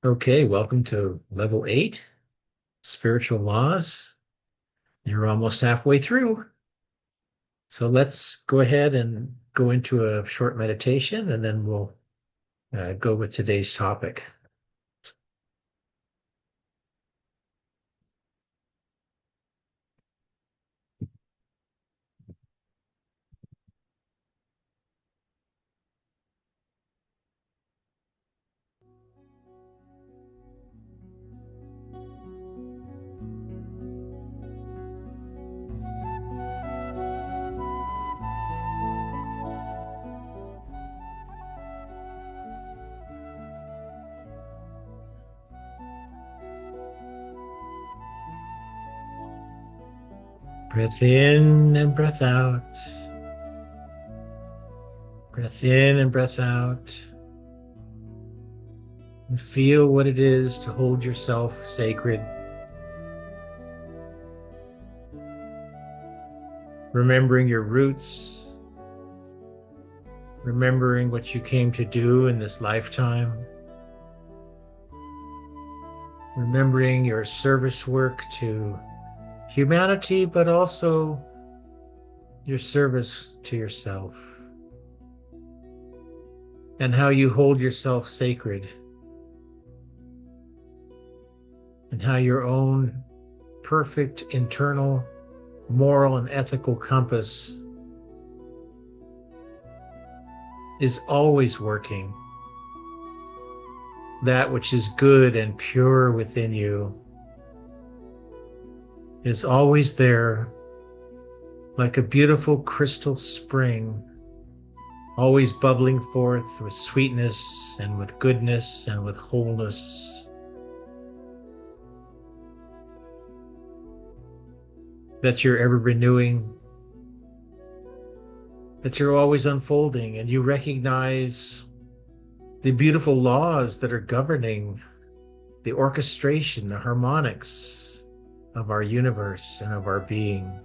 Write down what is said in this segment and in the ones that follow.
Okay, welcome to level 8, spiritual laws. You're almost halfway through. So let's go ahead and go into a short meditation and then we'll go with today's topic. Breath in and breath out. Breath in and breath out. And feel what it is to hold yourself sacred. Remembering your roots, remembering what you came to do in this lifetime, remembering your service work to humanity, but also your service to yourself, and how you hold yourself sacred, and how your own perfect internal moral and ethical compass is always working. That which is good and pure within you is always there, like a beautiful crystal spring, always bubbling forth with sweetness and with goodness and with wholeness, that you're ever renewing, that you're always unfolding, and you recognize the beautiful laws that are governing the orchestration, the harmonics of our universe and of our being.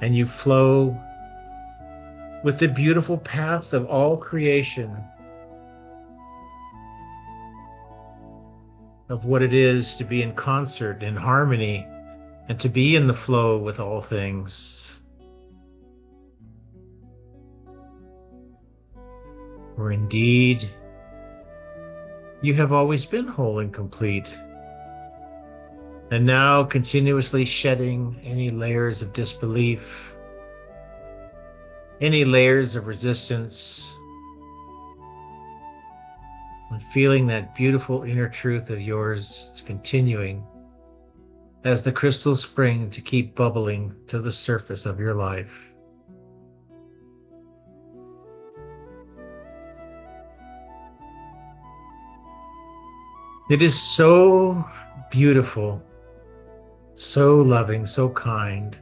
And you flow with the beautiful path of all creation, of what it is to be in concert, in harmony, and to be in the flow with all things. For indeed, you have always been whole and complete, and now continuously shedding any layers of disbelief, any layers of resistance, and feeling that beautiful inner truth of yours continuing as the crystal spring to keep bubbling to the surface of your life. It is so beautiful, so loving, so kind.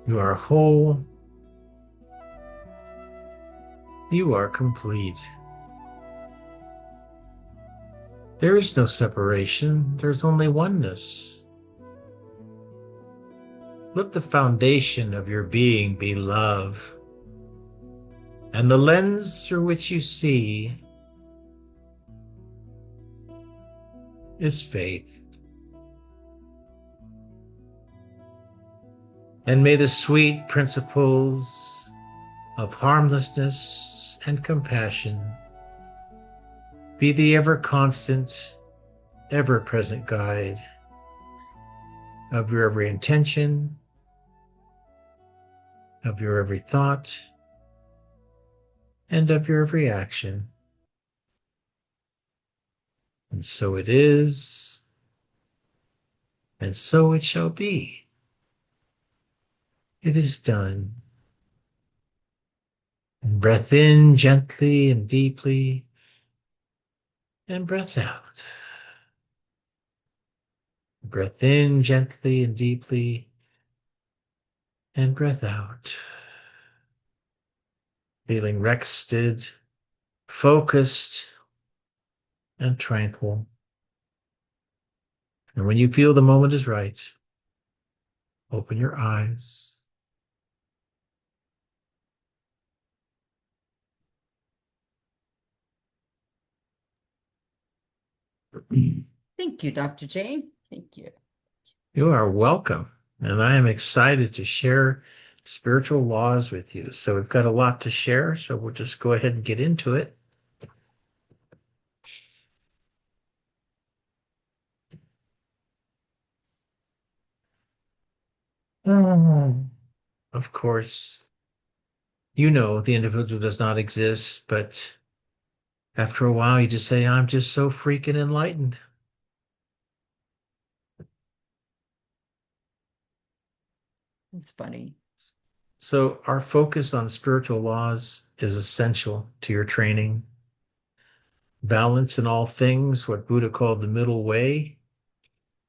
You are whole. You are complete. There is no separation. There's only oneness. Let the foundation of your being be love, and the lens through which you see is faith. And may the sweet principles of harmlessness and compassion be the ever constant, ever present guide of your every intention, of your every thought, and of your every action. And so it is, and so it shall be. It is done. And breath in gently and deeply, and breath out. Breath in gently and deeply, and breath out. Feeling rested, focused, and tranquil. And when you feel the moment is right, open your eyes Thank you, Dr. J. Thank you. You are welcome. And I am excited to share spiritual laws with you. So we've got a lot to share, so we'll just go ahead and get into it. Oh, of course, you know the individual does not exist, but after a while you just say, I'm just so freaking enlightened. It's funny. So our focus on spiritual laws is essential to your training. Balance in all things, what Buddha called the middle way,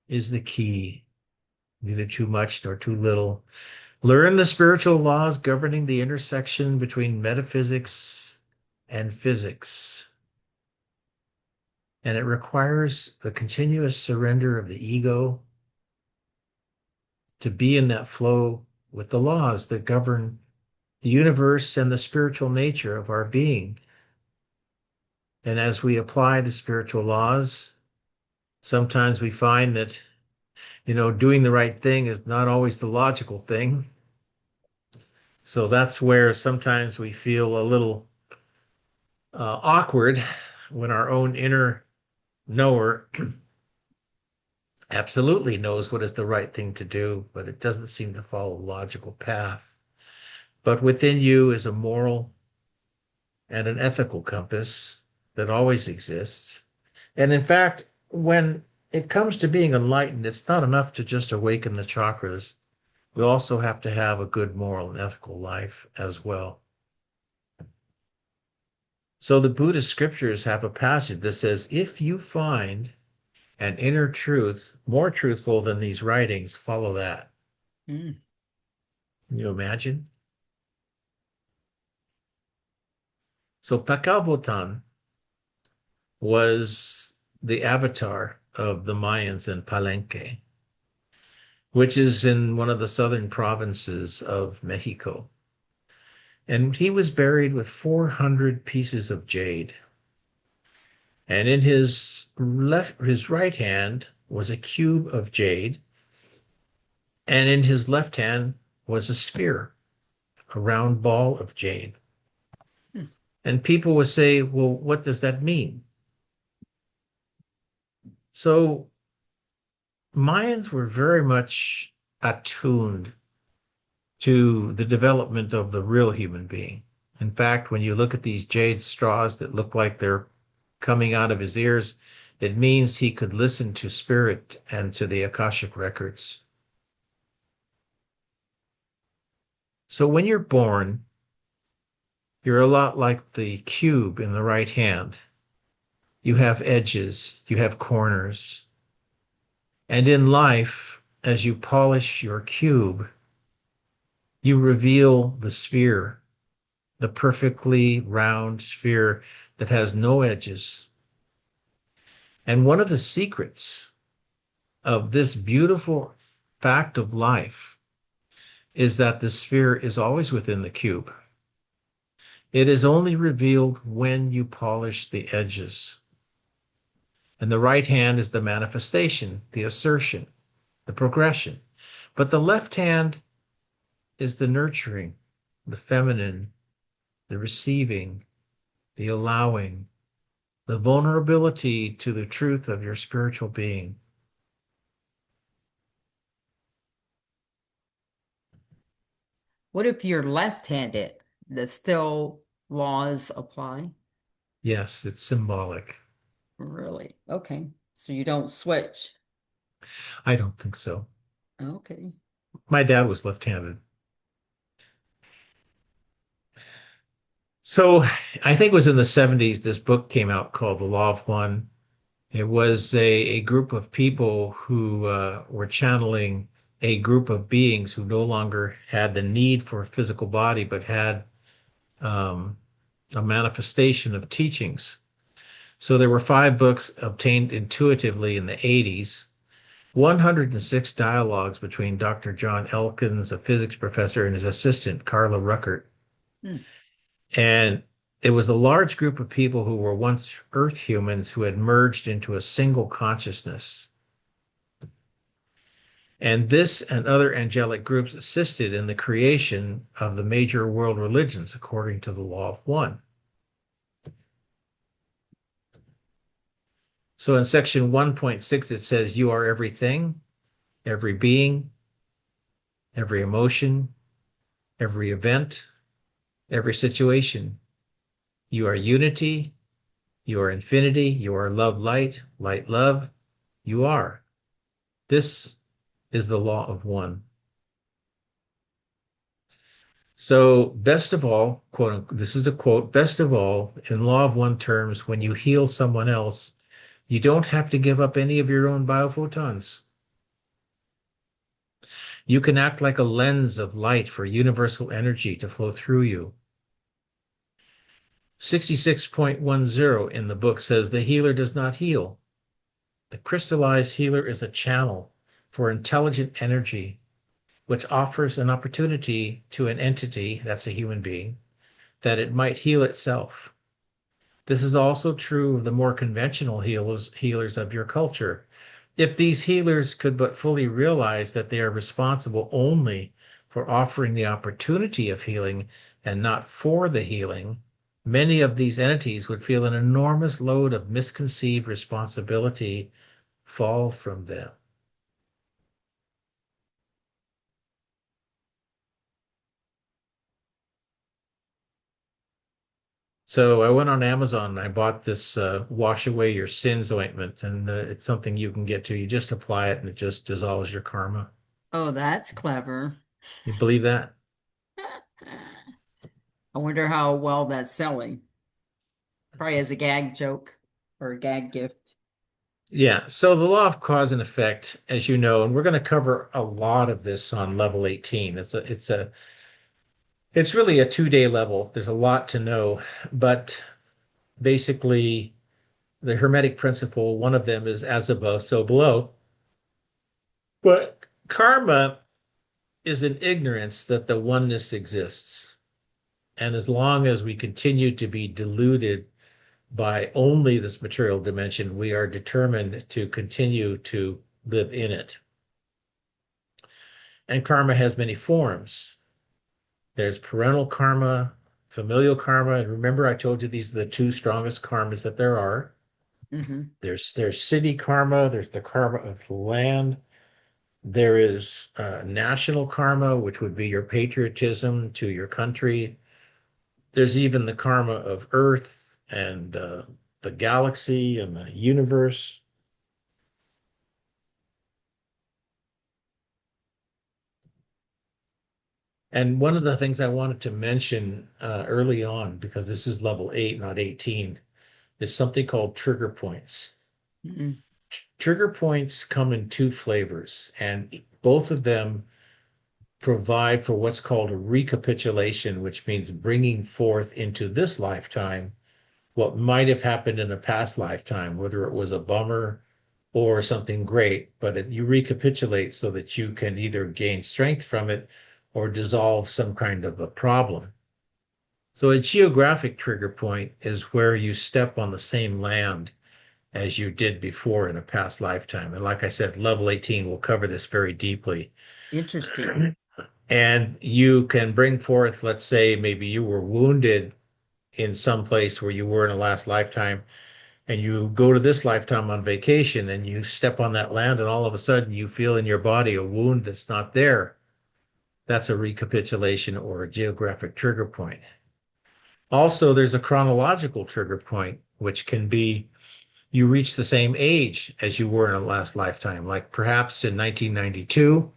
is the key. Neither too much nor too little. Learn the spiritual laws governing the intersection between metaphysics and physics. And it requires the continuous surrender of the ego to be in that flow with the laws that govern the universe and the spiritual nature of our being. And as we apply the spiritual laws, sometimes we find that, doing the right thing is not always the logical thing. So that's where sometimes we feel a little awkward when our own inner knower absolutely knows what is the right thing to do, but it doesn't seem to follow a logical path. But within you is a moral and an ethical compass that always exists. And in fact, when it comes to being enlightened, it's not enough to just awaken the chakras. We also have to have a good moral and ethical life as well. So the Buddhist scriptures have a passage that says, if you find an inner truth more truthful than these writings, follow that. Mm. Can you imagine? So Pakal was the avatar of the Mayans in Palenque, which is in one of the southern provinces of Mexico. And he was buried with 400 pieces of jade. And in his right hand was a cube of jade, and in his left hand was a sphere, a round ball of jade. Mm. And people would say, well, what does that mean? So Mayans were very much attuned to the development of the real human being. In fact, when you look at these jade straws that look like they're coming out of his ears, it means he could listen to spirit and to the Akashic records. So when you're born, you're a lot like the cube in the right hand. You have edges, you have corners. And in life, as you polish your cube, you reveal the sphere, the perfectly round sphere that has no edges. And one of the secrets of this beautiful fact of life is that the sphere is always within the cube. It is only revealed when you polish the edges. And the right hand is the manifestation, the assertion, the progression. But the left hand is the nurturing, the feminine, the receiving, the allowing, the vulnerability to the truth of your spiritual being. What if you're left-handed? Does still laws apply? Yes, it's symbolic. Really? Okay. So you don't switch. I don't think so. Okay. My dad was left-handed. So I think it was in the 70s, this book came out called The Law of One. It was a group of people who were channeling a group of beings who no longer had the need for a physical body, but had um, a manifestation of teachings. So there were 5 books obtained intuitively in the 80s, 106 dialogues between Dr. John Elkins, a physics professor, and his assistant, Carla Ruckert. Hmm. And It was a large group of people who were once Earth humans who had merged into a single consciousness. And this and other angelic groups assisted in the creation of the major world religions according to the law of one. So in section 1.6, it says, you are everything, every being, every emotion, every event, every situation. You are unity, you are infinity, you are love, light, light, love. You are. This is the law of one. So, best of all, quote, this is a quote, best of all, in law of one terms, when you heal someone else, you don't have to give up any of your own biophotons. You can act like a lens of light for universal energy to flow through you. 66.10 in the book says the healer does not heal. The crystallized healer is a channel for intelligent energy, which offers an opportunity to an entity, that's a human being, that it might heal itself. This is also true of the more conventional healers of your culture. If these healers could but fully realize that they are responsible only for offering the opportunity of healing and not for the healing, many of these entities would feel an enormous load of misconceived responsibility fall from them. So I went on Amazon and I bought this wash away your sins ointment, and it's something you can get to. You just apply it and it just dissolves your karma. Oh, that's clever. You believe that? I wonder how well that's selling. Probably as a gag joke or a gag gift. Yeah. So the law of cause and effect, as you know, and we're going to cover a lot of this on level 18. It's really a 2 day level. There's a lot to know, but basically the Hermetic principle, one of them is as above, so below. But karma is an ignorance that the oneness exists. And as long as we continue to be deluded by only this material dimension, we are determined to continue to live in it. And karma has many forms. There's parental karma, familial karma. And remember, I told you these are the two strongest karmas that there are. Hmm. There's city karma, there's the karma of the land. There is national karma, which would be your patriotism to your country. There's even the karma of Earth and the galaxy and the universe. And one of the things I wanted to mention early on, because this is level 8, not 18, is something called trigger points. Hmm. Trigger points come in two flavors, and both of them provide for what's called a recapitulation, which means bringing forth into this lifetime what might have happened in a past lifetime, whether it was a bummer or something great, but you recapitulate so that you can either gain strength from it or dissolve some kind of a problem. So a geographic trigger point is where you step on the same land as you did before in a past lifetime. And like I said, level 18 will cover this very deeply. Interesting. And you can bring forth, let's say, maybe you were wounded in some place where you were in a last lifetime, and you go to this lifetime on vacation and you step on that land, and all of a sudden you feel in your body a wound that's not there. That's a recapitulation or a geographic trigger point. Also, there's a chronological trigger point, which can be you reach the same age as you were in a last lifetime, like perhaps in 1992,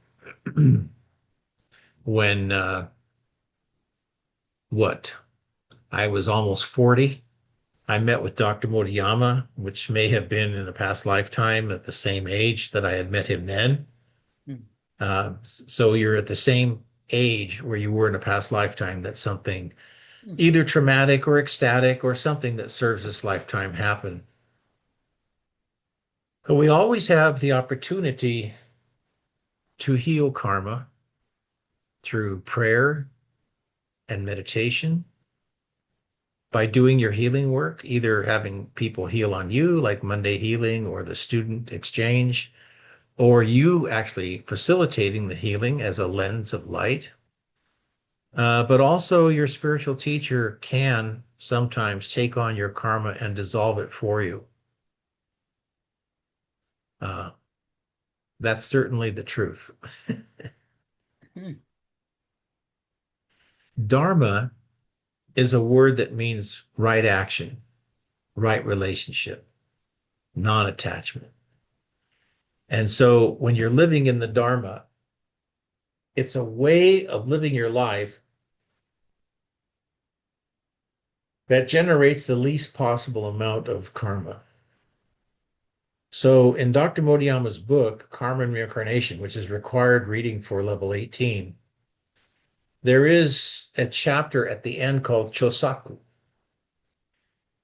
when what? I was almost 40. I met with Dr. Moriyama, which may have been in a past lifetime at the same age that I had met him then. So you're at the same age where you were in a past lifetime that something either traumatic or ecstatic or something that serves this lifetime happened. So we always have the opportunity to heal karma through prayer and meditation, by doing your healing work, either having people heal on you, like Monday Healing or the student exchange, or you actually facilitating the healing as a lens of light. But also, your spiritual teacher can sometimes take on your karma and dissolve it for you. Uh, that's certainly the truth. Hmm. Dharma is a word that means right action, right relationship, non attachment. And so when you're living in the Dharma, it's a way of living your life that generates the least possible amount of karma. So in Dr. Modiyama's book, Karma and Reincarnation, which is required reading for level 18, there is a chapter at the end called Chosaku.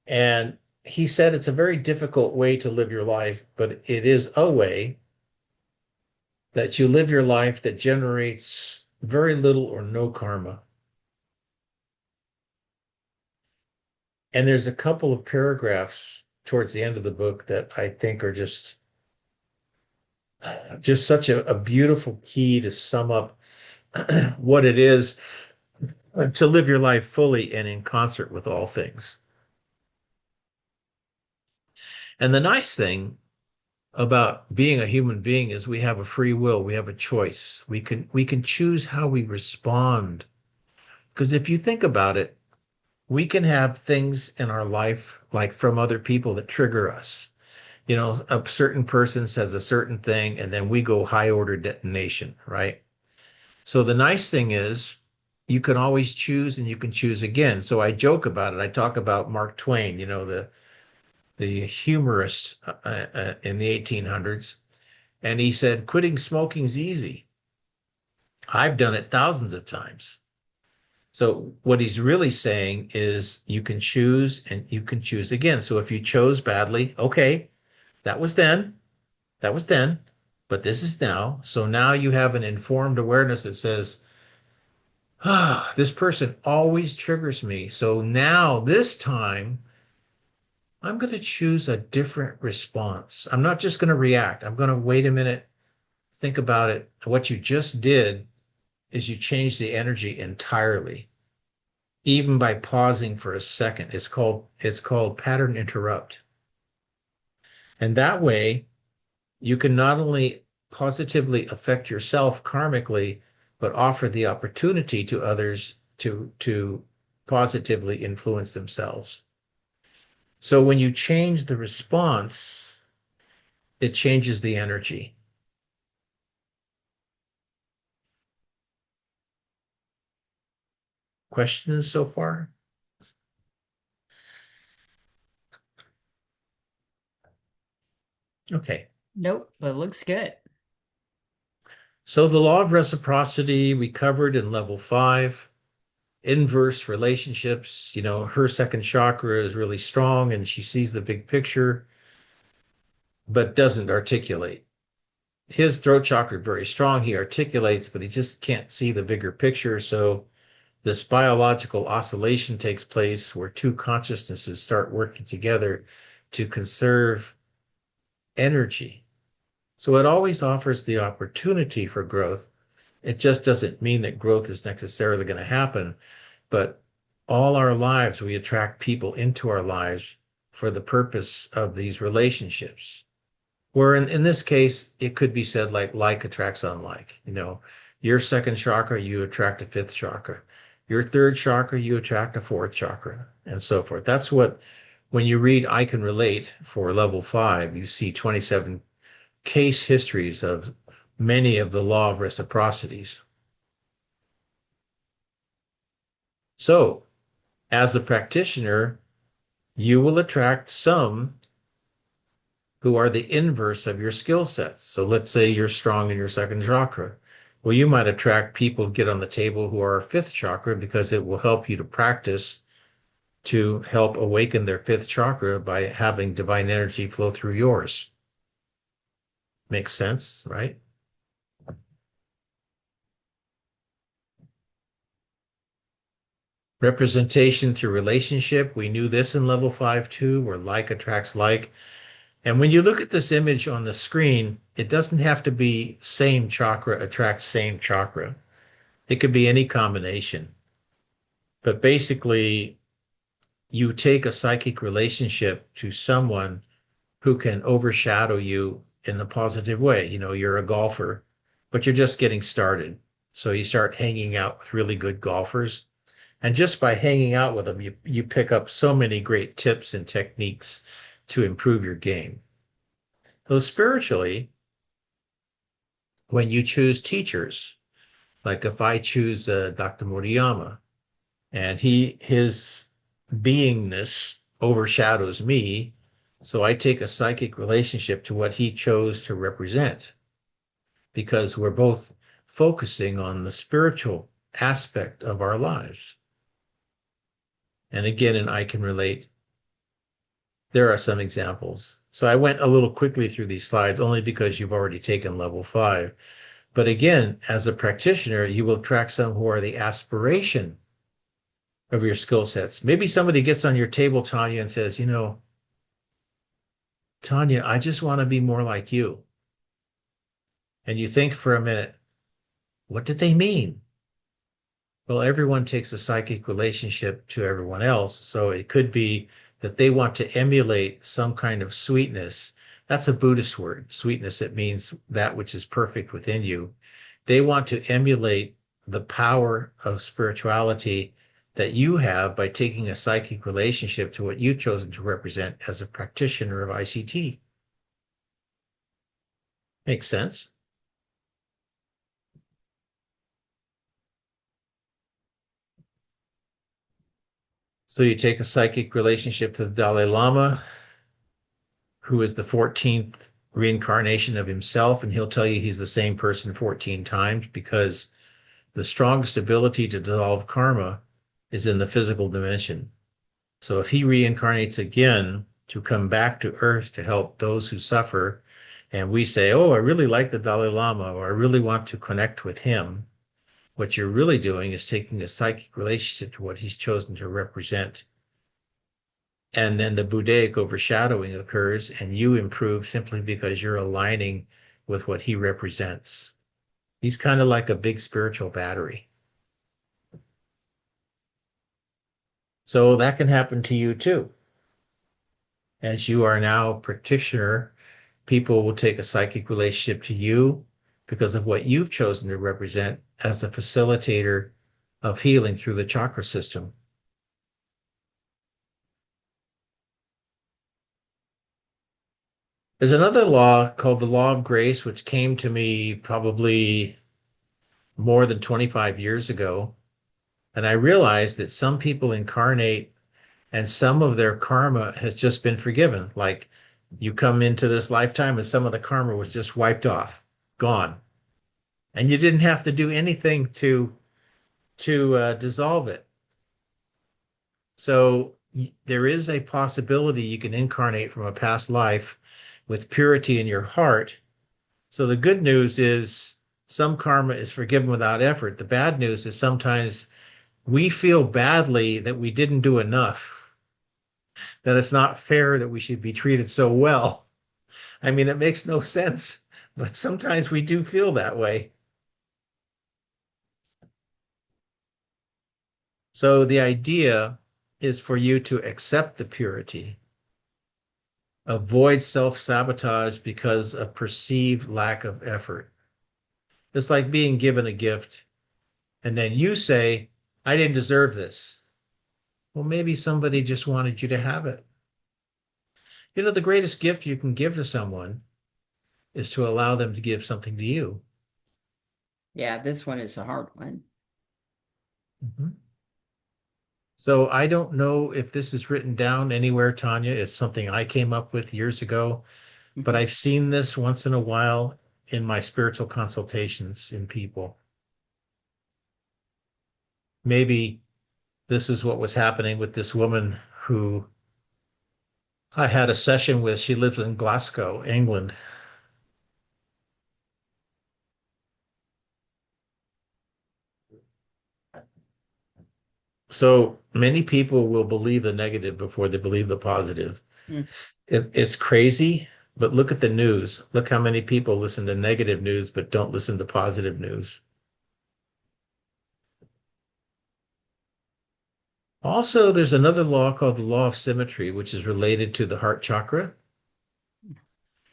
And he said it's a very difficult way to live your life, but it is a way that you live your life that generates very little or no karma. And there's a couple of paragraphs towards the end of the book that I think are just such a beautiful key to sum up what it is to live your life fully and in concert with all things. And the nice thing about being a human being is we have a free will, we have a choice. We can choose how we respond. Because if you think about it, we can have things in our life like from other people that trigger us. You know, a certain person says a certain thing and then we go high order detonation, right? So the nice thing is you can always choose and you can choose again. So I joke about it. I talk about Mark Twain, you know, the humorist in the 1800s, and he said quitting smoking's easy. I've done it thousands of times. So what he's really saying is you can choose and you can choose again. So if you chose badly, okay, that was then, that was then, but this is now. So now you have an informed awareness that says, ah, this person always triggers me. So now this time I'm going to choose a different response. I'm not just going to react. I'm going to wait a minute, think about it. What you just did is you changed the energy entirely, even by pausing for a second. It's called pattern interrupt. And that way you can not only positively affect yourself karmically, but offer the opportunity to others to positively influence themselves. So when you change the response, it changes the energy. Questions so far? Okay. Nope, but it looks good. So the law of reciprocity we covered in level 5. Inverse relationships, you know, her second chakra is really strong and she sees the big picture, but doesn't articulate. His throat chakra is very strong. He articulates, but he just can't see the bigger picture. So this biological oscillation takes place where two consciousnesses start working together to conserve energy. So it always offers the opportunity for growth. It just doesn't mean that growth is necessarily going to happen, but all our lives, we attract people into our lives for the purpose of these relationships. Where in this case, it could be said like attracts unlike. You know, your second chakra, you attract a fifth chakra. Your third chakra, you attract a fourth chakra, and so forth. That's what, when you read I Can Relate for level 5, you see 27 case histories of many of the law of reciprocities. So, as a practitioner, you will attract some who are the inverse of your skill sets. So let's say you're strong in your second chakra. Well, you might attract people get on the table who are fifth chakra because it will help you to practice to help awaken their fifth chakra by having divine energy flow through yours. Makes sense, right? Representation through relationship. We knew this in level 5 too, where like attracts like. And when you look at this image on the screen, it doesn't have to be same chakra attracts same chakra. It could be any combination. But basically, you take a psychic relationship to someone who can overshadow you in a positive way. You know, you're a golfer, but you're just getting started. So you start hanging out with really good golfers. And just by hanging out with them, you pick up so many great tips and techniques to improve your game. So spiritually, when you choose teachers, like if I choose Dr. Moriyama and his beingness overshadows me, so I take a psychic relationship to what he chose to represent because we're both focusing on the spiritual aspect of our lives. And again, and I can relate, there are some examples. So I went a little quickly through these slides only because you've already taken level 5. But again, as a practitioner, you will attract some who are the aspiration of your skill sets. Maybe somebody gets on your table, Tanya, and says, you know, Tanya, I just want to be more like you. And you think for a minute, what did they mean? Well, everyone takes a psychic relationship to everyone else. So it could be that they want to emulate some kind of sweetness. That's a Buddhist word, sweetness. It means that which is perfect within you. They want to emulate the power of spirituality that you have by taking a psychic relationship to what you've chosen to represent as a practitioner of ICT. Makes sense. So you take a psychic relationship to the Dalai Lama, who is the 14th reincarnation of himself, and he'll tell you he's the same person 14 times because the strongest ability to dissolve karma is in the physical dimension. So if he reincarnates again to come back to Earth to help those who suffer, and we say, oh, I really like the Dalai Lama, or I really want to connect with him, what you're really doing is taking a psychic relationship to what he's chosen to represent. And then the Buddhaic overshadowing occurs, and you improve simply because you're aligning with what he represents. He's kind of like a big spiritual battery. So that can happen to you too. As you are now a practitioner, people will take a psychic relationship to you because of what you've chosen to represent as a facilitator of healing through the chakra system. There's another law called the law of grace, which came to me probably more than 25 years ago. And I realized that some people incarnate and some of their karma has just been forgiven. Like you come into this lifetime and some of the karma was just wiped off, gone. And you didn't have to do anything to dissolve it. So there is a possibility you can incarnate from a past life with purity in your heart. So the good news is some karma is forgiven without effort. The bad news is sometimes we feel badly that we didn't do enough, that it's not fair that we should be treated so well. I mean, it makes no sense, but sometimes we do feel that way. So the idea is for you to accept the purity, avoid self-sabotage because of perceived lack of effort. It's like being given a gift and then you say, I didn't deserve this. Well, maybe somebody just wanted you to have it. You know, the greatest gift you can give to someone is to allow them to give something to you. Yeah, this one is a hard one. Mhm. So I don't know if this is written down anywhere, Tanya. It's something I came up with years ago, but Mhm. I've seen this once in a while in my spiritual consultations in people. Maybe this is what was happening with this woman who I had a session with. She lives in Glasgow, England. So many people will believe the negative before they believe the positive. Mm, It's crazy, but look at the news. Look how many people listen to negative news but don't listen to positive news. Also, there's another law called the law of symmetry, which is related to the heart chakra.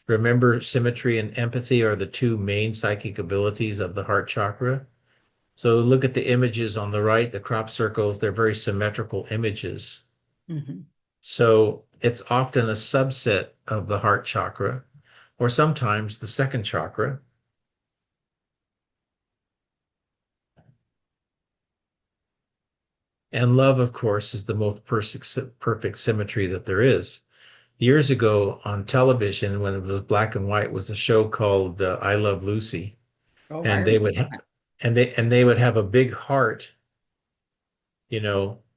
Remember, symmetry and empathy are the two main psychic abilities of the heart chakra. So look at the images on the right, the crop circles, they're very symmetrical images. mhm, So it's often a subset of the heart chakra, or sometimes the second chakra. And love, of course, is the most perfect symmetry that there is. Years ago on television, when it was black and white, was a show called I Love Lucy, Oh, I and they remember would ha- that. and they would have a big heart,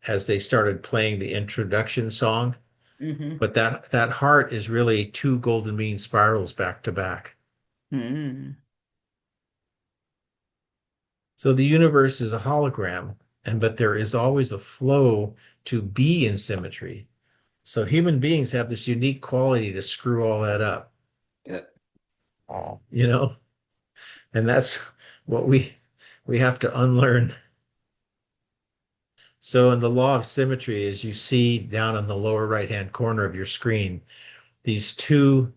as they started playing the introduction song. Hmm. But that heart is really two golden mean spirals back to back. Mm. So the universe is a hologram, but there is always a flow to be in symmetry. So human beings have this unique quality to screw all that up, Yeah. you know, and that's what we have to unlearn. So in the law of symmetry, as you see down in the lower right hand corner of your screen, these two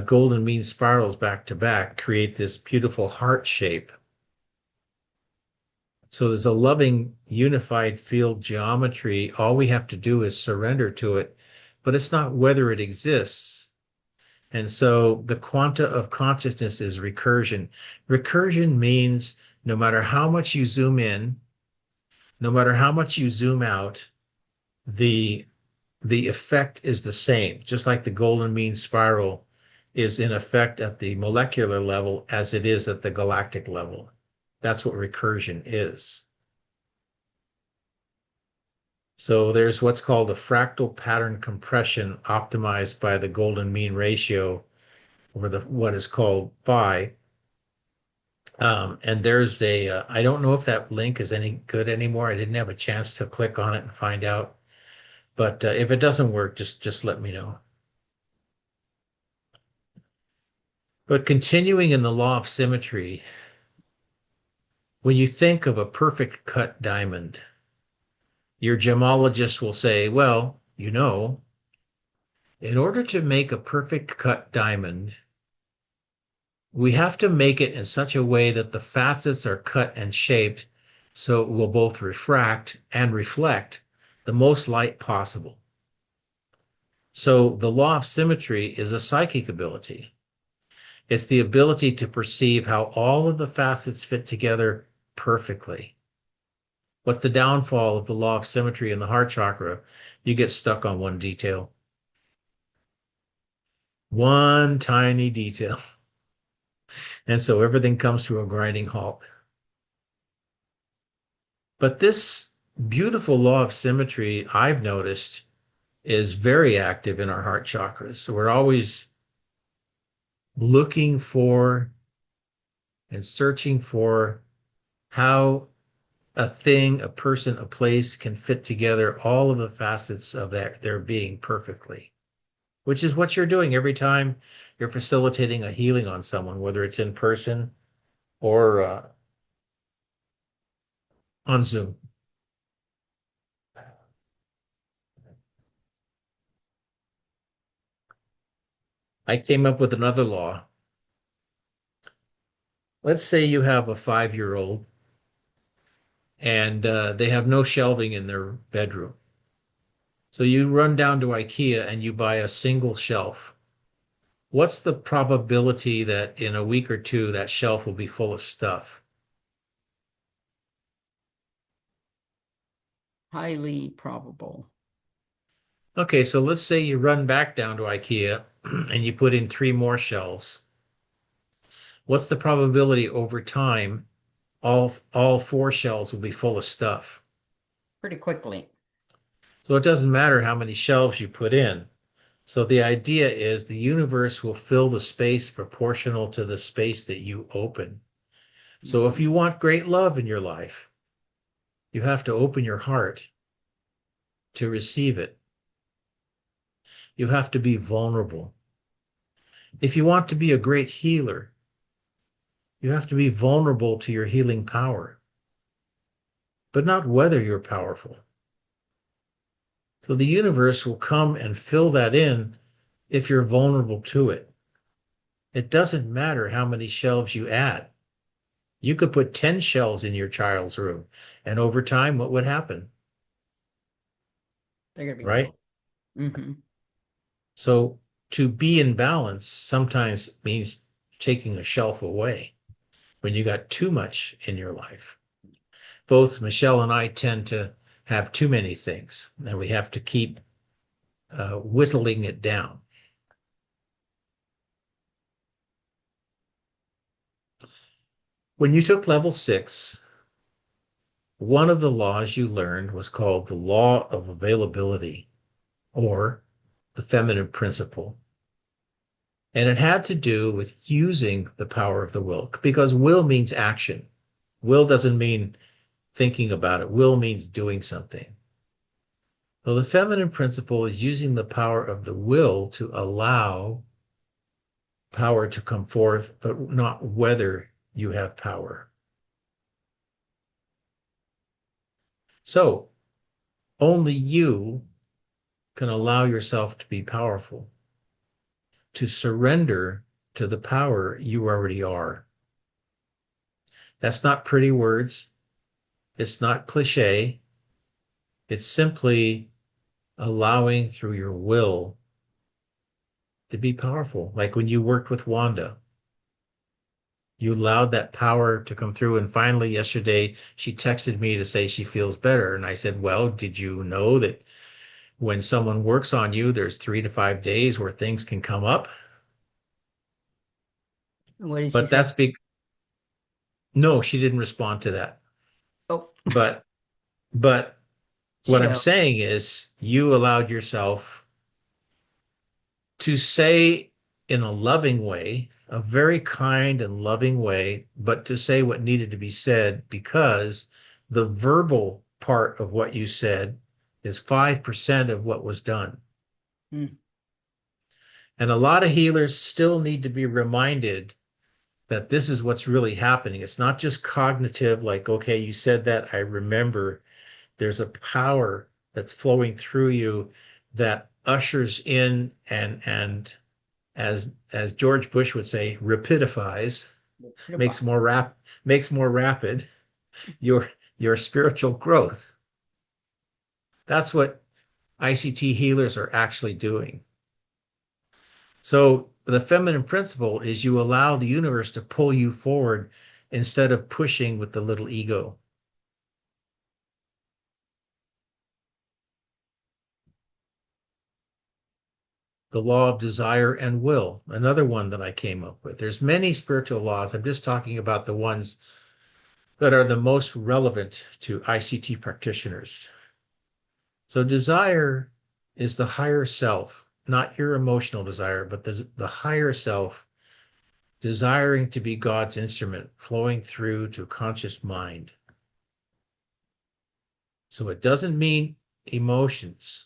golden mean spirals back to back create this beautiful heart shape. So there's a loving, unified field geometry. All we have to do is surrender to it, but it's not whether it exists. And so the quanta of consciousness is recursion. Recursion means no matter how much you zoom in, no matter how much you zoom out, the the effect is the same, just like the golden mean spiral is in effect at the molecular level as it is at the galactic level. That's what recursion is. So there's what's called a fractal pattern compression optimized by the golden mean ratio, or the what is called phi. And there's I don't know if that link is any good anymore. I didn't have a chance to click on it and find out. But if it doesn't work, just let me know. But continuing in the law of symmetry, when you think of a perfect cut diamond, your gemologist will say, well, in order to make a perfect cut diamond, we have to make it in such a way that the facets are cut and shaped so it will both refract and reflect the most light possible. So the law of symmetry is a psychic ability. It's the ability to perceive how all of the facets fit together perfectly. What's the downfall of the law of symmetry in the heart chakra? You get stuck on one detail, one tiny detail. And so everything comes to a grinding halt. But this beautiful law of symmetry, I've noticed, is very active in our heart chakras. So we're always looking for and searching for how a thing, a person, a place can fit together all of the facets of their being perfectly, which is what you're doing every time you're facilitating a healing on someone, whether it's in person or on Zoom. I came up with another law. Let's say you have a 5-year-old and they have no shelving in their bedroom. So you run down to IKEA and you buy a single shelf. What's the probability that in a week or two that shelf will be full of stuff? Highly probable. Okay, so let's say you run back down to IKEA and you put in 3 more shelves. What's the probability over time all 4 shelves will be full of stuff? Pretty quickly. So it doesn't matter how many shelves you put in. So the idea is the universe will fill the space proportional to the space that you open. So if Mhm. you want great love in your life, You have to open your heart to receive it. You have to be vulnerable. If you want to be a great healer, you have to be vulnerable to your healing power, but not whether you're powerful. So the universe will come and fill that in if you're vulnerable to it. It doesn't matter how many shelves you add. You could put 10 shelves in your child's room, and over time, what would happen? They're gonna be Right? full. Mm-hmm. So to be in balance sometimes means taking a shelf away when you got too much in your life. Both Michelle and I tend to have too many things, and we have to keep whittling it down. When you took level 6, one of the laws you learned was called the law of availability, or the feminine principle. And it had to do with using the power of the will, because will means action. Will doesn't mean thinking about it. Will means doing something. So the feminine principle is using the power of the will to allow power to come forth, but not whether you have power. So only you can allow yourself to be powerful, to surrender to the power you already are. That's not pretty words. It's not cliche. It's simply allowing through your will to be powerful. Like when you worked with Wanda, you allowed that power to come through. And finally, yesterday, she texted me to say she feels better. And I said, well, did you know that when someone works on you, there's 3 to 5 days where things can come up? What did she But say? no, she didn't respond to that. Oh, But, but she what I'm knows. saying is you allowed yourself to say in a loving way, a very kind and loving way, but to say what needed to be said because the verbal part of what you said is 5% of what was done. Mm, And a lot of healers still need to be reminded that this is what's really happening. It's not just cognitive, like, okay, you said that, I remember. There's a power that's flowing through you that ushers in and as George Bush would say, rapidifies, goodbye. makes more rapid your your spiritual growth. That's what ICT healers are actually doing. So the feminine principle is you allow the universe to pull you forward instead of pushing with the little ego. The law of desire and will, another one that I came up with. There's many spiritual laws. I'm just talking about the ones that are the most relevant to ICT practitioners. So desire is the higher self, not your emotional desire, but the higher self desiring to be God's instrument flowing through to conscious mind. So it doesn't mean emotions.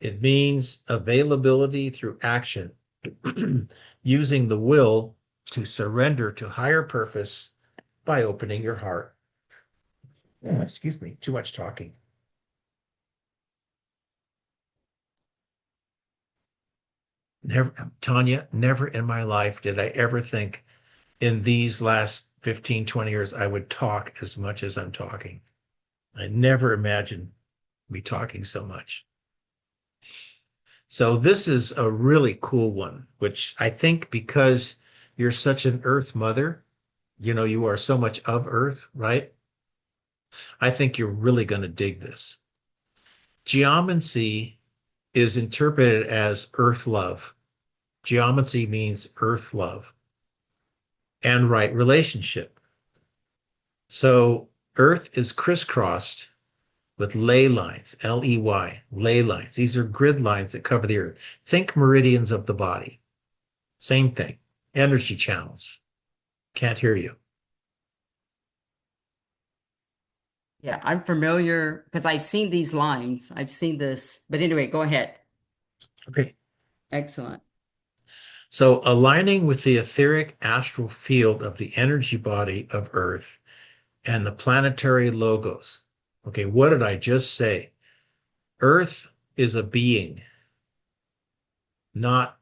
It means availability through action, using the will to surrender to higher purpose by opening your heart. Oh, excuse me, too much talking. Never, Tanya, never in my life did I ever think in these last 15, 20 years I would talk as much as I'm talking. I never imagined me talking so much. So this is a really cool one, which I think because you're such an earth mother, you are so much of earth, right? I think you're really going to dig this. Geomancy is interpreted as earth love. Geomancy means earth love and right relationship. So earth is crisscrossed with ley lines, Ley, ley lines. These are grid lines that cover the earth. Think meridians of the body. Same thing. Energy channels. Can't hear you. Yeah, I'm familiar because I've seen these lines. I've seen this. But anyway, go ahead. Okay. Excellent. So aligning with the etheric astral field of the energy body of Earth and the planetary logos. Okay, what did I just say? Earth is a being, not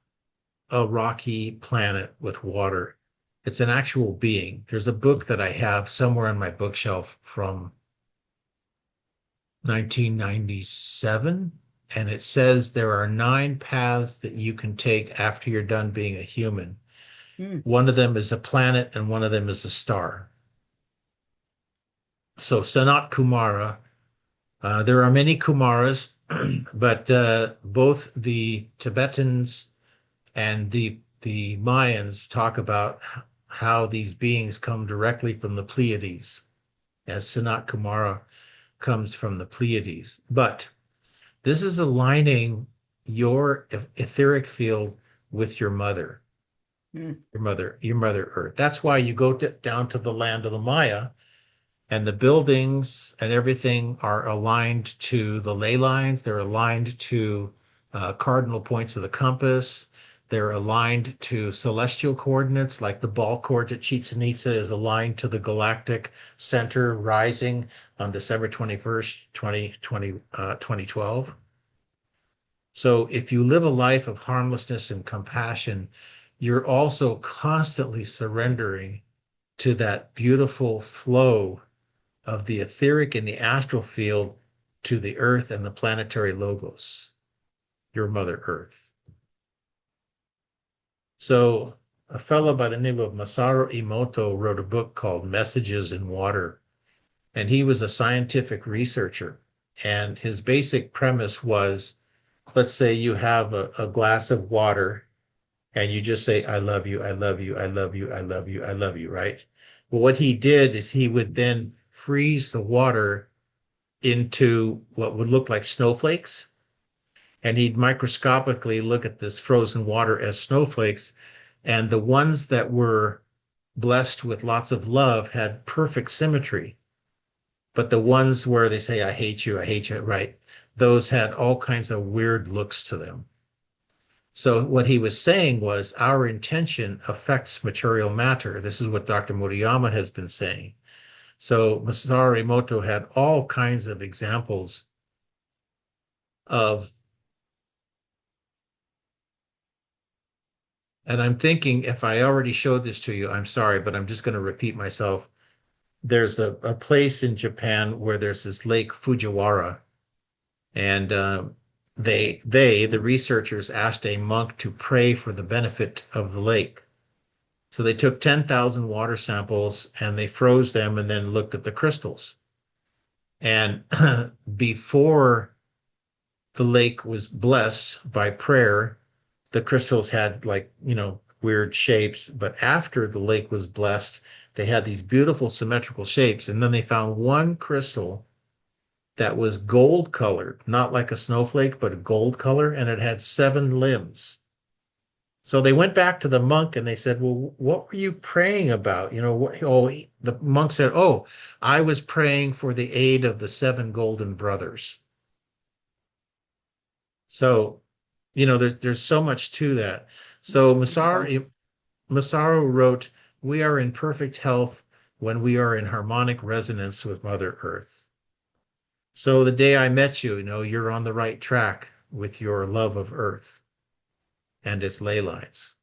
a rocky planet with water. It's an actual being. There's a book that I have somewhere on my bookshelf from 1997, and it says there are 9 paths that you can take after you're done being a human. Hmm. One of them is a planet, and one of them is a star. So Sanat Kumara, there are many Kumaras, but both the Tibetans and the Mayans talk about how these beings come directly from the Pleiades, as Sanat Kumara comes from the Pleiades. But this is aligning your etheric field with Hmm. your mother Earth. That's why you go down to the land of the Maya, and the buildings and everything are aligned to the ley lines. They're aligned to cardinal points of the compass. They're aligned to celestial coordinates, like the ball court at Chichen Itza is aligned to the galactic center rising on December 21st, 2012. So if you live a life of harmlessness and compassion, you're also constantly surrendering to that beautiful flow of the etheric and the astral field to the earth and the planetary logos, your mother earth. So a fellow by the name of Masaru Emoto wrote a book called Messages in Water, and he was a scientific researcher. And his basic premise was, let's say you have a glass of water and you just say, I love you, I love you, I love you, I love you, I love you, right? Well, what he did is he would then freeze the water into what would look like snowflakes. And he'd microscopically look at this frozen water as snowflakes. And the ones that were blessed with lots of love had perfect symmetry. But the ones where they say, I hate you, right? Those had all kinds of weird looks to them. So what he was saying was our intention affects material matter. This is what Dr. Murayama has been saying. So Masaru Emoto had all kinds of examples of, and I'm thinking if I already showed this to you, I'm sorry, but I'm just going to repeat myself. There's a place in Japan where there's this lake Fujiwara, and the researchers asked a monk to pray for the benefit of the lake. So they took 10,000 water samples and they froze them and then looked at the crystals. And before the lake was blessed by prayer, the crystals had, like, weird shapes. But after the lake was blessed, they had these beautiful symmetrical shapes. And then they found one crystal that was gold colored, not like a snowflake, but a gold color, and it had 7 limbs. So they went back to the monk and they said, well, what were you praying about? The monk said, oh, I was praying for the aid of the 7 golden brothers. So, there's so much to that. That's So beautiful. Masaru wrote, we are in perfect health when we are in harmonic resonance with Mother Earth. So the day I met you, you're on the right track with your love of Earth and its ley lines.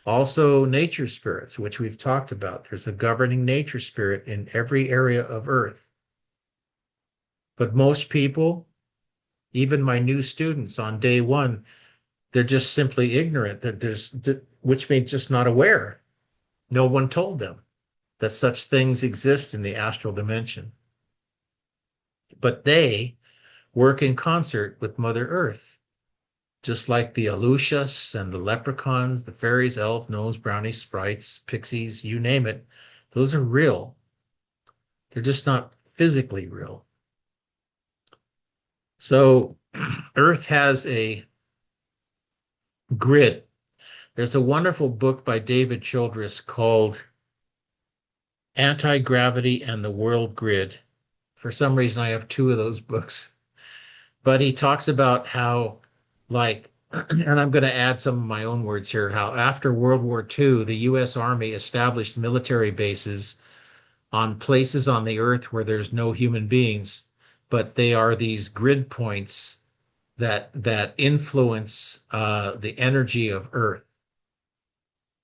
Also, nature spirits, which we've talked about. There's a governing nature spirit in every area of Earth. But most people, even my new students on day one, they're just simply ignorant, which means just not aware. No one told them that such things exist in the astral dimension. But they work in concert with Mother Earth, just like the Alushas and the leprechauns, the fairies, elf, gnomes, brownies, sprites, pixies, you name it. Those are real. They're just not physically real. So Earth has a grid. There's a wonderful book by David Childress called Anti-Gravity and the World Grid, For some reason, I have two of those books. But he talks about how, like, and I'm going to add some of my own words here, how after World War II, the US Army established military bases on places on the earth where there's no human beings, but they are these grid points that influence the energy of Earth.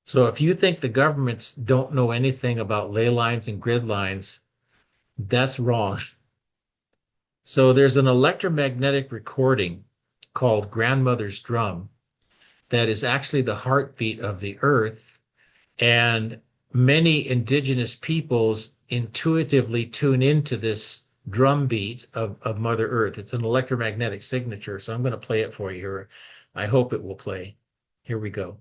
So if you think the governments don't know anything about ley lines and grid lines, that's wrong. So there's an electromagnetic recording called grandmother's drum that is actually the heartbeat of the earth. And many indigenous peoples intuitively tune into this drum beat of Mother Earth. It's an electromagnetic signature. So I'm going to play it for you here. I hope it will play. Here we go.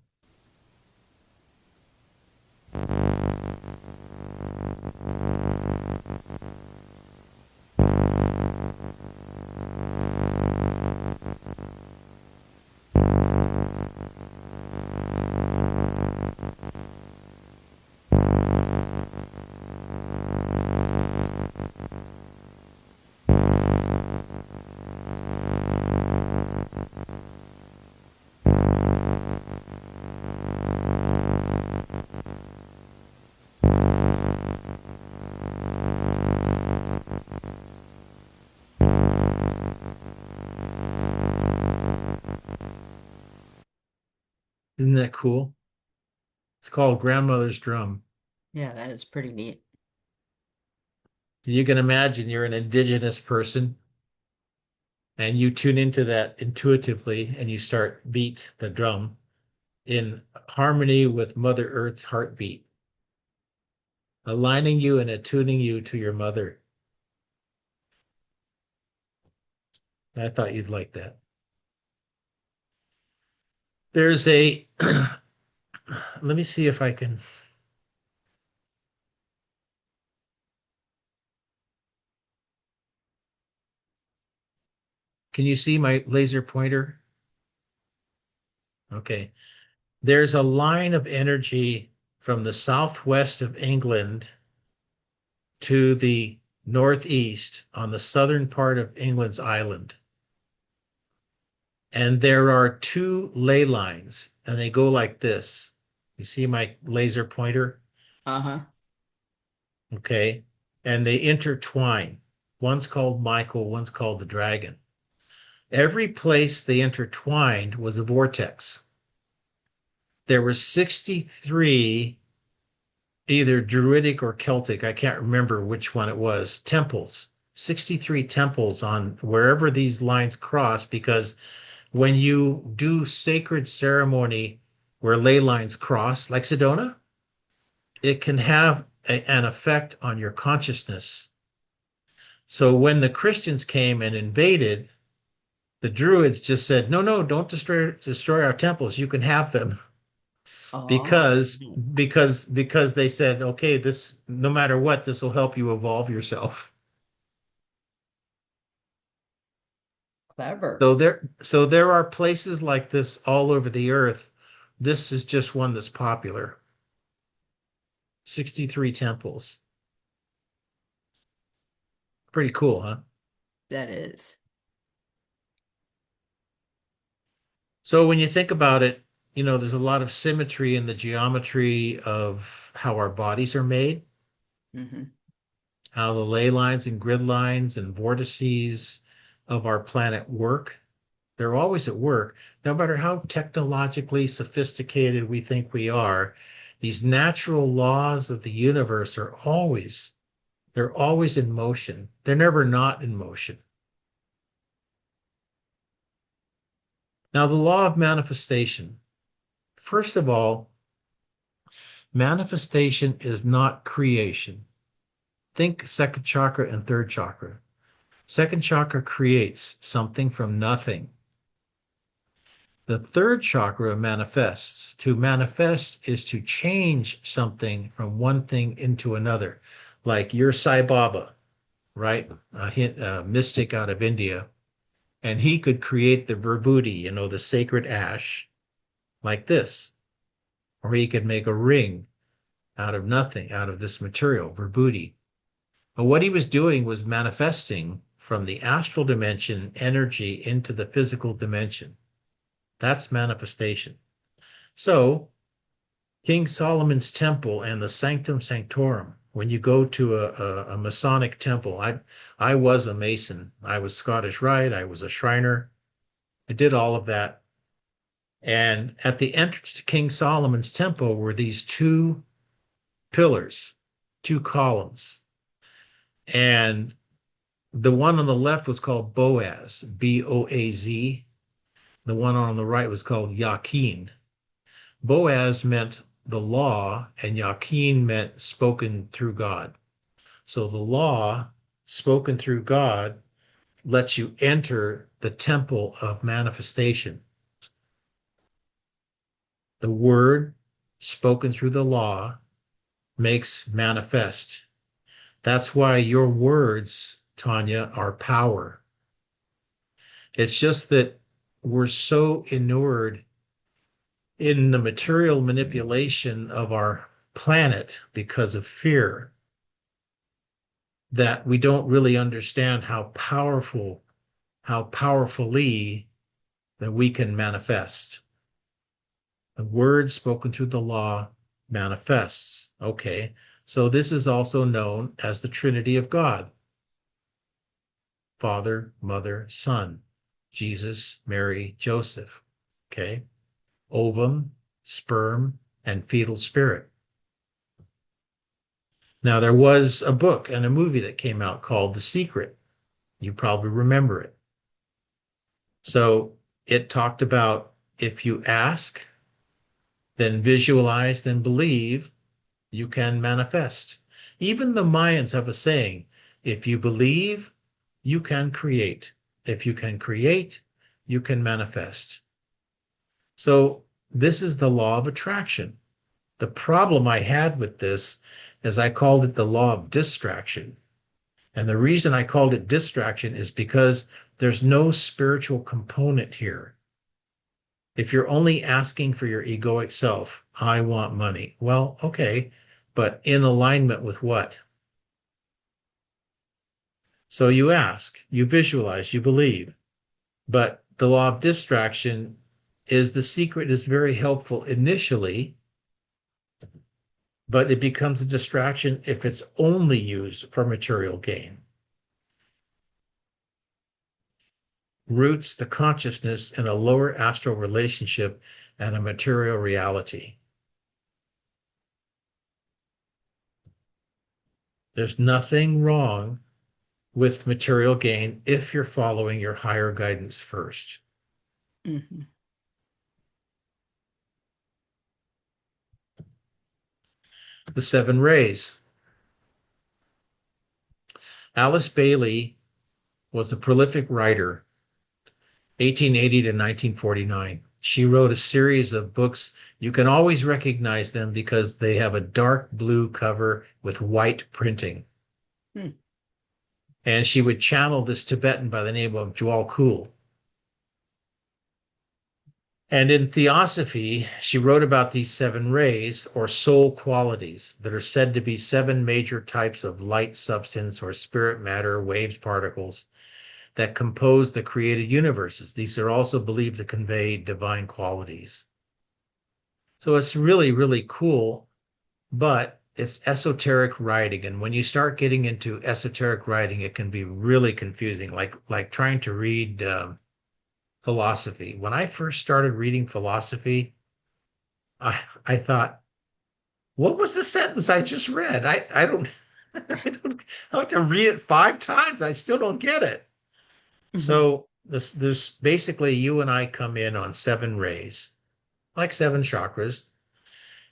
Isn't that cool? It's called grandmother's drum. Yeah, that is pretty neat. You can imagine you're an indigenous person and you tune into that intuitively and you start beat the drum in harmony with Mother Earth's heartbeat, aligning you and attuning you to your mother. I thought you'd like that. There's a, let me see if I can, can you see my laser pointer? Okay. There's a line of energy from the southwest of England to the northeast on the southern part of England's island. And there are two ley lines, and they go like this. You see my laser pointer? Uh-huh. Okay. And they intertwine. One's called Michael, one's called the dragon. Every place they intertwined was a vortex. There were 63 either Druidic or Celtic, I can't remember which one it was, temples. 63 temples on wherever these lines cross, because when you do sacred ceremony where ley lines cross, like Sedona, it can have an effect on your consciousness. So when the Christians came and invaded, the Druids just said, "No, no, don't destroy our temples. You can have them." Oh, Because they said, "Okay, this no matter what, this will help you evolve yourself." clever. So there are places like this all over the earth. This is just one that's popular. 63 temples. Pretty cool, huh? That is. So when you think about it, there's a lot of symmetry in the geometry of how our bodies are made, Hmm. how the ley lines and grid lines and vortices of our planet work. They're always at work, no matter how technologically sophisticated we think we are. These natural laws of the universe they're always in motion. They're never not in motion. Now, the law of manifestation. First of all, manifestation is not creation. Think second chakra and third chakra. Second chakra creates something from nothing. The third chakra manifests. To manifest is to change something from one thing into another. Like you're Sai Baba, right? A mystic out of India. And he could create the vibhuti, the sacred ash, like this. Or he could make a ring out of nothing, out of this material, vibhuti. But what he was doing was manifesting from the astral dimension energy into the physical dimension. That's manifestation. So, King Solomon's temple and the Sanctum Sanctorum, when you go to a Masonic temple, I was a Mason. I was Scottish Rite. I was a Shriner. I did all of that. And at the entrance to King Solomon's temple were these two pillars, two columns. And the one on the left was called Boaz, Boaz. The one on the right was called Yakin. Boaz meant the law, and Yakin meant spoken through God. So the law, spoken through God, lets you enter the temple of manifestation. The word, spoken through the law, makes manifest. That's why your words, Tanya, are power. It's just that we're so inured in the material manipulation of our planet because of fear that we don't really understand how powerfully that we can manifest. The word spoken through the law manifests. Okay. So this is also known as the Trinity of God: Father, Mother, Son, Jesus, Mary, Joseph. Okay. Ovum, sperm, and fetal spirit. Now, there was a book and a movie that came out called The Secret. You probably remember it. So it talked about if you ask, then visualize, then believe, you can manifest. Even the Mayans have a saying: if you believe, you can create. If you can create, you can manifest. So this is the law of attraction. The problem I had with this is I called it the law of distraction. And the reason I called it distraction is because there's no spiritual component here. If you're only asking for your egoic self, I want money. Well, okay, but in alignment with what? So you ask, you visualize, you believe. But the law of distraction is the secret is very helpful initially, but it becomes a distraction if it's only used for material gain. Roots the consciousness in a lower astral relationship and a material reality. There's nothing wrong with material gain if you're following your higher guidance first. Mhm. The seven rays. Alice Bailey was a prolific writer, 1880 to 1949. She wrote a series of books. You can always recognize them because they have a dark blue cover with white printing. Hmm. And she would channel this Tibetan by the name of Jwal Khul. And in Theosophy, she wrote about these seven rays or soul qualities that are said to be seven major types of light substance or spirit matter, waves, particles that compose the created universes. These are also believed to convey divine qualities. So it's really, really cool, but it's esoteric writing. And when you start getting into esoteric writing, it can be really confusing, like trying to read philosophy. When I first started reading philosophy, I thought, what was the sentence I just read? I don't I have to read it 5 times. I still don't get it. Mhm. So this basically you and I come in on seven rays, like seven chakras,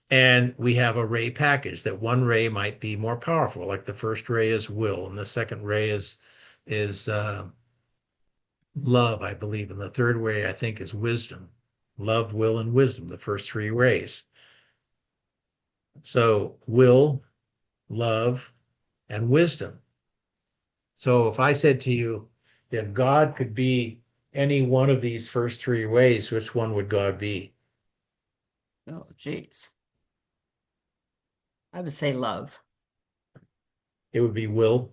and we have a ray package that one ray might be more powerful. Like the first ray is will, and the second ray is love, I believe, and the third ray I think is wisdom. Love, will, and wisdom, the first three rays. So will, love, and wisdom. So if I said to you, if God could be any one of these first three ways, which one would God be? Oh, geez. I would say love. It would be will,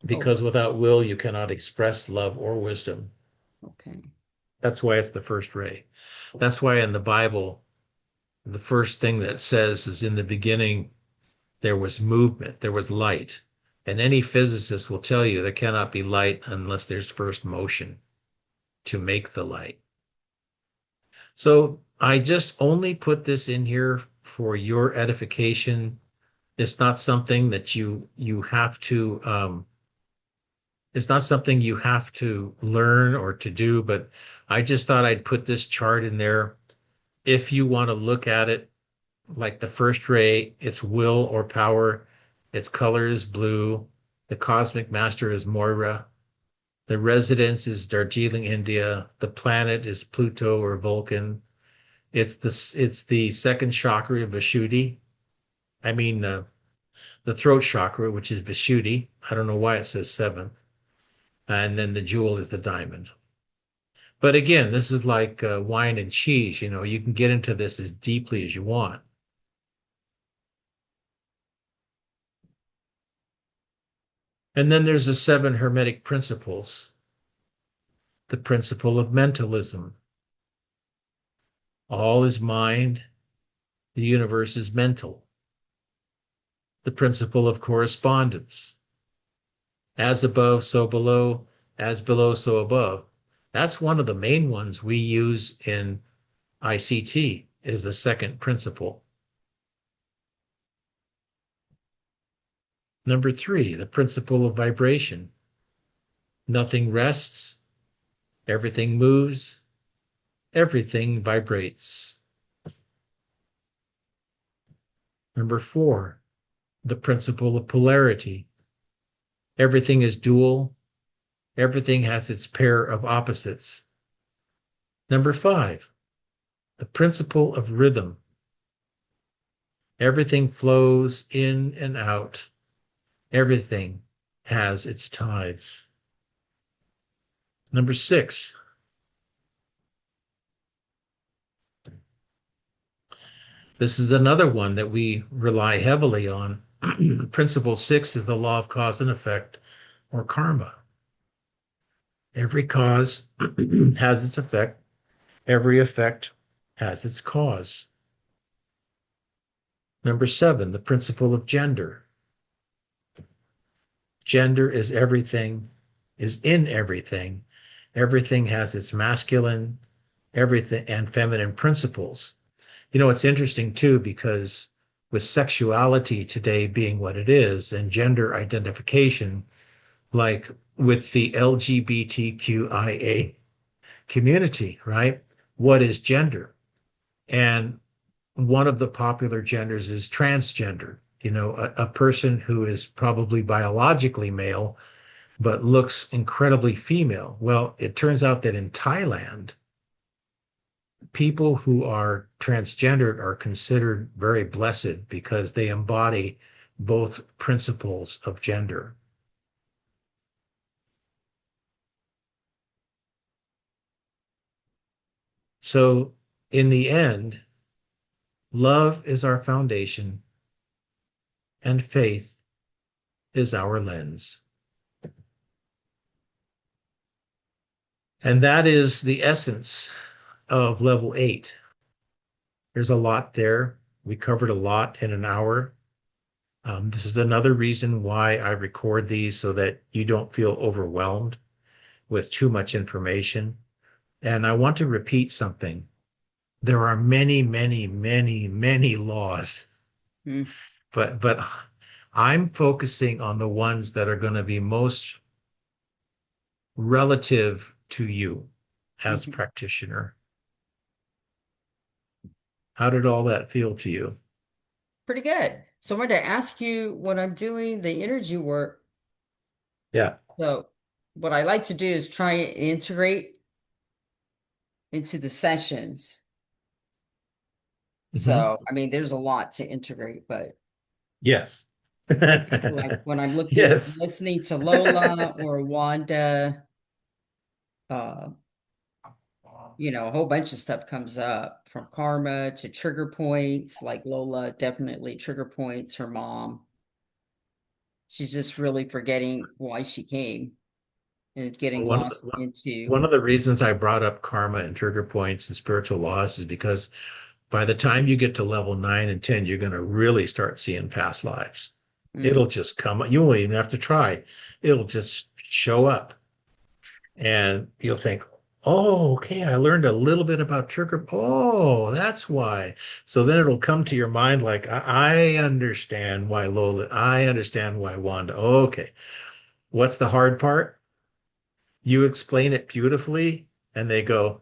Oh, because without will, you cannot express love or wisdom. okay. That's why it's the first ray. That's why in the Bible, the first thing that says is in the beginning, there was movement, there was light. And any physicist will tell you there cannot be light unless there's first motion to make the light. So I just only put this in here for your edification. It's not something that you have to it's not something you have to learn or to do, but I just thought I'd put this chart in there. If you want to look at it like the first ray, its will or power, its color is blue, the cosmic master is Moira, the residence is Darjeeling, India, the planet is Pluto or Vulcan. It's the second chakra of Vishuddhi. I mean the throat chakra, which is Vishuddhi. I don't know why it says seventh. And then the jewel is the diamond. But again, this is like wine and cheese. You can get into this as deeply as you want. And then there's the seven hermetic principles. The principle of mentalism. All is mind. The universe is mental. The principle of correspondence. As above, so below. As below, so above. That's one of the main ones we use in ICT, is the second principle. Number three, the principle of vibration. Nothing rests, everything moves, everything vibrates. Number four, the principle of polarity. Everything is dual, everything has its pair of opposites. Number five, the principle of rhythm. Everything flows in and out, everything has its tides. Number six, this is another one that we rely heavily on. Principle six is the law of cause and effect, or karma. Every cause has its effect, every effect has its cause. Number seven, the principle of gender. Gender is everything, is in everything. Everything has its masculine, everything, and feminine principles. It's interesting too, because with sexuality today being what it is and gender identification, like with the LGBTQIA community, right? What is gender? And one of the popular genders is transgender, a person who is probably biologically male, but looks incredibly female. Well, it turns out that in Thailand, people who are transgendered are considered very blessed because they embody both principles of gender. So, in the end, love is our foundation and faith is our lens. And that is the essence of level 8. There's a lot there. We covered a lot in an hour. This is another reason why I record these, so that you don't feel overwhelmed with too much information. And I want to repeat something. There are many, many, many, many laws, Mm, but I'm focusing on the ones that are going to be most relative to you as mhm. practitioner. How did all that feel to you? Pretty good. So I wanted to ask you when I'm doing the energy work. Yeah. So what I like to do is try and integrate into the sessions. Mhm. So, I mean, there's a lot to integrate, but Yes. I think like when I'm Yes. listening to Lola or Wanda, uh, a whole bunch of stuff comes up from karma to trigger points, like Lola, definitely trigger points, her mom. She's just really forgetting why she came and getting One lost into. one of the reasons I brought up karma and trigger points and spiritual laws is because by the time you get to level 9 and 10, you're going to really start seeing past lives. It'll Mm. just come. You won't even have to try. It'll just show up, and you'll think, "Oh, okay, I learned a little bit about trigger. Oh, that's why." So then it'll come to your mind like, I understand why Lola. I understand why Wanda. Okay, what's the hard part? You explain it beautifully, and they go,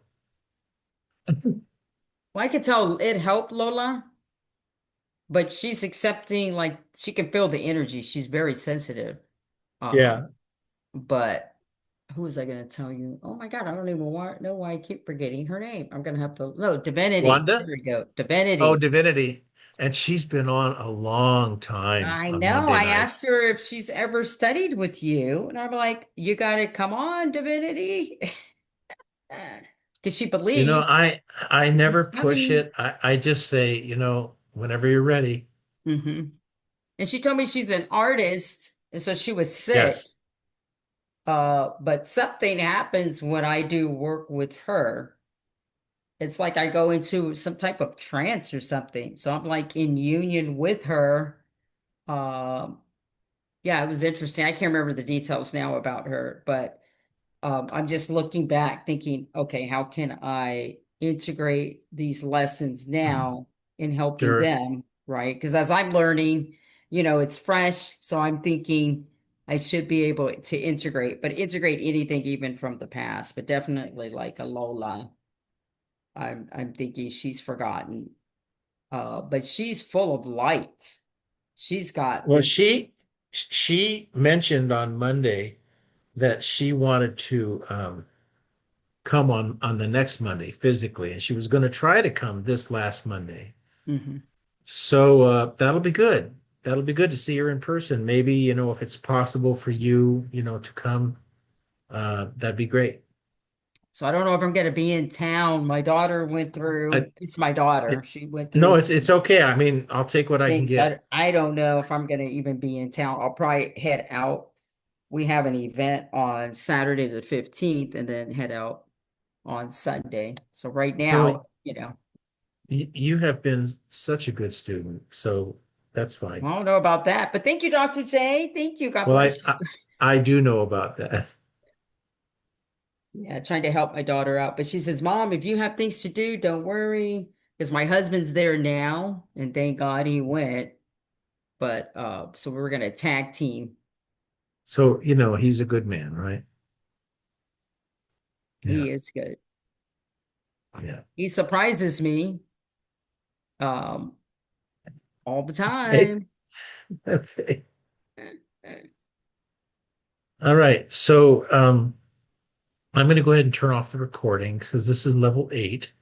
Well, I could tell it helped Lola, but she's accepting, like she can feel the energy. She's very sensitive. Um, "Yeah, but who was I going to tell you? Oh my God, I don't even know why I keep forgetting her name. I'm going to have to, no, Divinity. There Wanda." we go. Oh, Divinity. Divinity. And she's been on a long time I on know. Monday I asked nights. her if she's ever studied with you, and I'm like, you got to come on, Divinity. Because she You know, believes I never it's push coming. it. I just say, whenever you're ready. Hmm. And she told me she's an artist, and so she was sick. Yes. But something happens when I do work with her. It's like I go into some type of trance or something. So I'm like in union with her. Um, yeah, it was interesting. I can't remember the details now about her, but I'm just looking back thinking, okay, how can I integrate these lessons now in helping Sure. them, right? Because as I'm learning, it's fresh. So I'm thinking I should be able to integrate, but integrate anything even from the past, but definitely like a Lola. I'm thinking she's forgotten. But she's full of light. She's got Well, this. she mentioned on Monday that she wanted to come on the next Monday physically, and she was going to try to come this last Monday. Mhm. So that'll be good. That'll be good to see her in person. Maybe, if it's possible for you, to come, that'd be great. So I don't know if I'm going to be in town. My daughter went through, I, it's my daughter. it, She went through no, it's some okay. I mean, I'll take what I can things get. that I don't know if I'm going to even be in town. I'll probably head out. We have an event on Saturday the 15th and then head out on Sunday. So right No, now, you have been such a good student, so that's fine. I don't know about that, but thank you, Dr. J. Thank you. God Well, bless you. I do know about that. Yeah, trying to help my daughter out. But she says, Mom, if you have things to do, don't worry. Because my husband's there now, and thank God he went. But so we were gonna tag team. So, he's a good man, right? Yeah, He is good. yeah. He surprises me um all the Hey, time. okay. All right. So, I'm going to go ahead and turn off the recording because this is level 8.